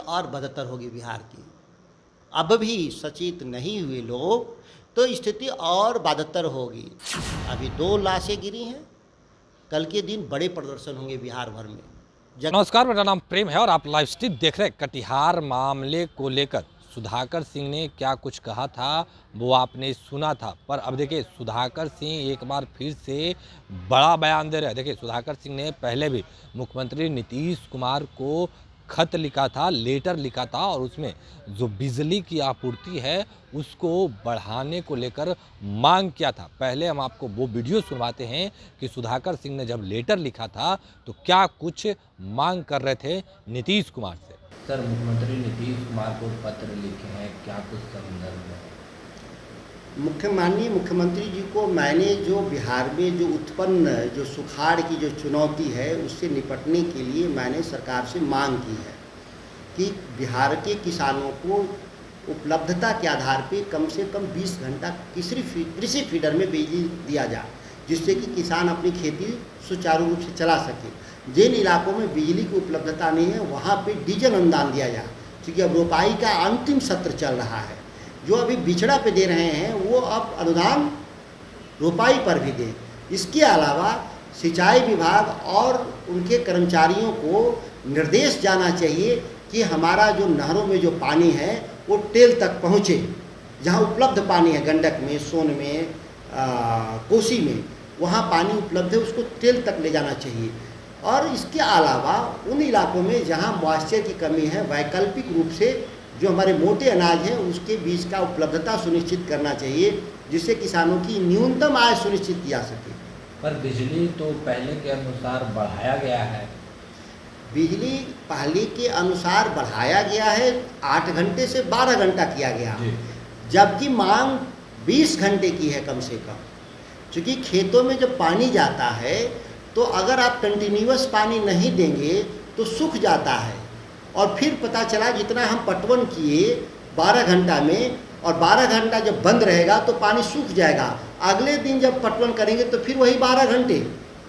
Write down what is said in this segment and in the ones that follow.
और बदतर होगी बिहार की। अब भी सचेत नहीं हुए लोग तो स्थिति और बदतर होगी। अभी 2 लाशें गिरी हैं, कल के दिन बड़े प्रदर्शन होंगे बिहार भर में। नमस्कार, मेरा नाम प्रेम है और आप लाइव स्ट्रीम देख रहे हैं। कटिहार मामले को लेकर सुधाकर सिंह ने क्या कुछ कहा था वो आपने सुना था, पर अब देखिए सुधाकर सिंह एक बार फिर से बड़ा बयान दे रहे हैं। देखिए सुधाकर सिंह ने पहले भी मुख्यमंत्री नीतीश कुमार को खत लिखा था, लेटर लिखा था और उसमें जो बिजली की आपूर्ति है उसको बढ़ाने को लेकर मांग किया था। पहले हम आपको वो वीडियो सुनवाते हैं कि सुधाकर सिंह ने जब लेटर लिखा था तो क्या कुछ मांग कर रहे थे नीतीश कुमार से। सर, मुख्यमंत्री नीतीश कुमार को पत्र लिखे हैं, क्या कुछ संदर्भ है? माननीय मुख्यमंत्री जी को मैंने जो बिहार में जो उत्पन्न जो सुखाड़ की जो चुनौती है उससे निपटने के लिए मैंने सरकार से मांग की है कि बिहार के किसानों को उपलब्धता के आधार पे कम से कम 20 घंटा कृषि फीडर में बिजली दिया जाए, जिससे कि किसान अपनी खेती सुचारू रूप से चला सके। जिन इलाकों में बिजली की उपलब्धता नहीं है वहाँ पे डीजल अनुदान दिया जाए, क्योंकि अब रोपाई का अंतिम सत्र चल रहा है। जो अभी बिचड़ा पे दे रहे हैं वो अब अनुदान रोपाई पर भी दें। इसके अलावा सिंचाई विभाग और उनके कर्मचारियों को निर्देश जाना चाहिए कि हमारा जो नहरों में जो पानी है वो टेल तक पहुँचे। जहाँ उपलब्ध पानी है, गंडक में, सोन में, कोसी में, वहाँ पानी उपलब्ध है उसको टेल तक ले जाना चाहिए। और इसके अलावा उन इलाकों में जहाँ मॉइस्चर की कमी है वैकल्पिक रूप से जो हमारे मोटे अनाज हैं उसके बीज का उपलब्धता सुनिश्चित करना चाहिए, जिससे किसानों की न्यूनतम आय सुनिश्चित की जा सके। पर बिजली तो पहले के अनुसार बढ़ाया गया है। बिजली पहले के अनुसार बढ़ाया गया है, 8 घंटे से 12 घंटा किया गया, जबकि मांग 20 घंटे की है कम से कम। क्योंकि खेतों में जब पानी जाता है तो अगर आप कंटिन्यूअस पानी नहीं देंगे तो सूख जाता है, और फिर पता चला जितना हम पटवन किए 12 घंटा में, और 12 घंटा जब बंद रहेगा तो पानी सूख जाएगा। अगले दिन जब पटवन करेंगे तो फिर वही 12 घंटे।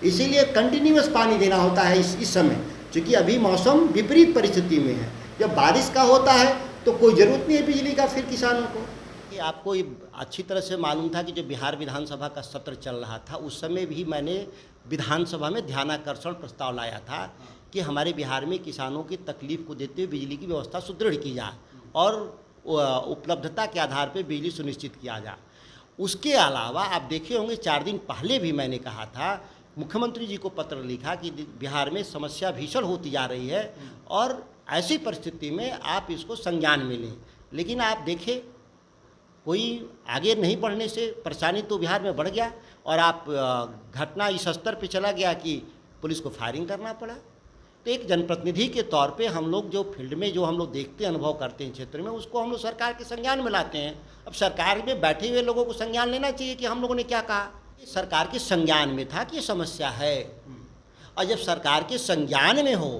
इसीलिए कंटिन्यूअस पानी देना होता है इस समय, क्योंकि अभी मौसम विपरीत परिस्थिति में है। जब बारिश का होता है तो कोई ज़रूरत नहीं है बिजली का फिर किसानों को। आपको ये अच्छी तरह से मालूम था कि जब बिहार विधानसभा का सत्र चल रहा था उस समय भी मैंने विधानसभा में ध्यानाकर्षण प्रस्ताव लाया था कि हमारे बिहार में किसानों की तकलीफ को देते हुए बिजली की व्यवस्था सुदृढ़ की जाए और उपलब्धता के आधार पर बिजली सुनिश्चित किया जाए। उसके अलावा आप देखे होंगे 4 दिन पहले भी मैंने कहा था, मुख्यमंत्री जी को पत्र लिखा कि बिहार में समस्या भीषण होती जा रही है और ऐसी परिस्थिति में आप इसको संज्ञान में लें। लेकिन आप देखें कोई आगे नहीं बढ़ने से परेशानी तो बिहार में बढ़ गया, और आप घटना इस स्तर पे चला गया कि पुलिस को फायरिंग करना पड़ा। तो एक जनप्रतिनिधि के तौर पे हम लोग जो फील्ड में जो हम लोग देखते हैं, अनुभव करते हैं क्षेत्र में, उसको हम लोग सरकार के संज्ञान में लाते हैं। अब सरकार में बैठे हुए लोगों को संज्ञान लेना चाहिए कि हम लोगों ने क्या कहा। सरकार के संज्ञान में था कि ये समस्या है, और जब सरकार के संज्ञान में हो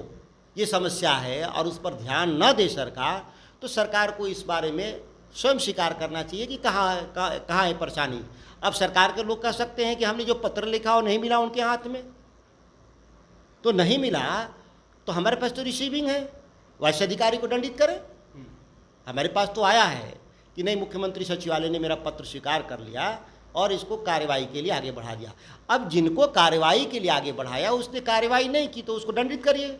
ये समस्या है और उस पर ध्यान न दे सरकार, तो सरकार को इस बारे में स्वयं स्वीकार करना चाहिए कि कहाँ है परेशानी। अब सरकार के लोग कह सकते हैं कि हमने जो पत्र लिखा वो नहीं मिला उनके हाथ में, तो नहीं मिला तो हमारे पास तो रिसीविंग है, वैसे अधिकारी को दंडित करें। हमारे पास तो आया है कि नहीं, मुख्यमंत्री सचिवालय ने मेरा पत्र स्वीकार कर लिया और इसको कार्रवाई के लिए आगे बढ़ा दिया। अब जिनको कार्रवाई के लिए आगे बढ़ाया उसने कार्रवाई नहीं की तो उसको दंडित करिए।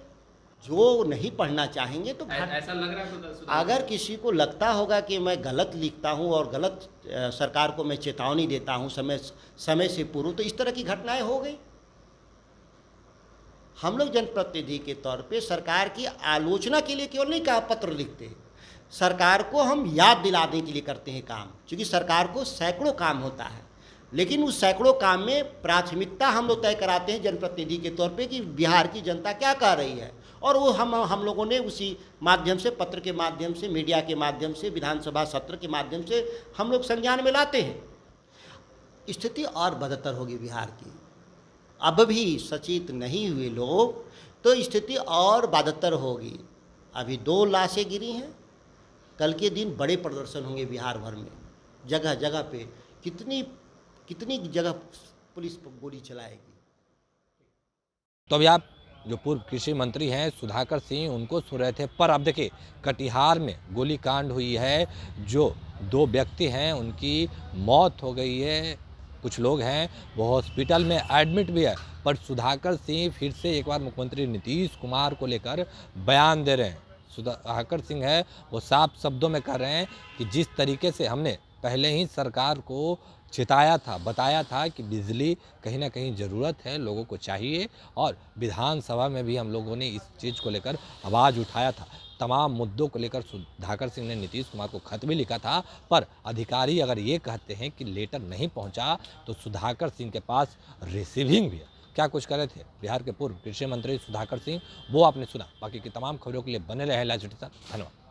जो नहीं पढ़ना चाहेंगे तो ऐसा लग रहा है तो अगर किसी को लगता होगा कि मैं गलत लिखता हूं और गलत सरकार को मैं चेतावनी देता हूं समय से पूर्व, तो इस तरह की घटनाएं हो गई। हम लोग जनप्रतिनिधि के तौर पे सरकार की आलोचना के लिए केवल नहीं कहा पत्र लिखते, सरकार को हम याद दिलाने के लिए करते हैं काम। क्योंकि सरकार को सैकड़ों काम होता है, लेकिन उस सैकड़ों काम में प्राथमिकता हम लोग तय कराते हैं जनप्रतिनिधि के तौर पे कि बिहार की जनता क्या कह रही है, और वो हम लोगों ने उसी माध्यम से, पत्र के माध्यम से, मीडिया के माध्यम से, विधानसभा सत्र के माध्यम से हम लोग संज्ञान में लाते हैं। स्थिति और बदतर होगी बिहार की। अब भी सचेत नहीं हुए लोग तो स्थिति और बदतर होगी। अभी 2 लाशें गिरी हैं, कल के दिन बड़े प्रदर्शन होंगे बिहार भर में। जगह जगह पे कितनी जगह पुलिस गोली चलाएगी। तो अभी आप जो पूर्व कृषि मंत्री हैं सुधाकर सिंह उनको सुन रहे थे। पर अब देखिए कटिहार में गोलीकांड हुई है, जो 2 व्यक्ति हैं उनकी मौत हो गई है, कुछ लोग हैं वो हॉस्पिटल में एडमिट भी है। पर सुधाकर सिंह फिर से एक बार मुख्यमंत्री नीतीश कुमार को लेकर बयान दे रहे हैं। सुधाकर सिंह है वो साफ शब्दों में कह रहे हैं कि जिस तरीके से हमने पहले ही सरकार को चिताया था, बताया था कि बिजली कहीं ना कहीं ज़रूरत है, लोगों को चाहिए, और विधानसभा में भी हम लोगों ने इस चीज़ को लेकर आवाज़ उठाया था। तमाम मुद्दों को लेकर सुधाकर सिंह ने नीतीश कुमार को खत भी लिखा था। पर अधिकारी अगर ये कहते हैं कि लेटर नहीं पहुंचा, तो सुधाकर सिंह के पास रिसीविंग भी है। क्या कुछ कर रहे थे बिहार के पूर्व कृषि मंत्री सुधाकर सिंह, वो आपने सुना। बाकी की तमाम खबरों के लिए बने रहे लाइव सिटी के साथ। धन्यवाद।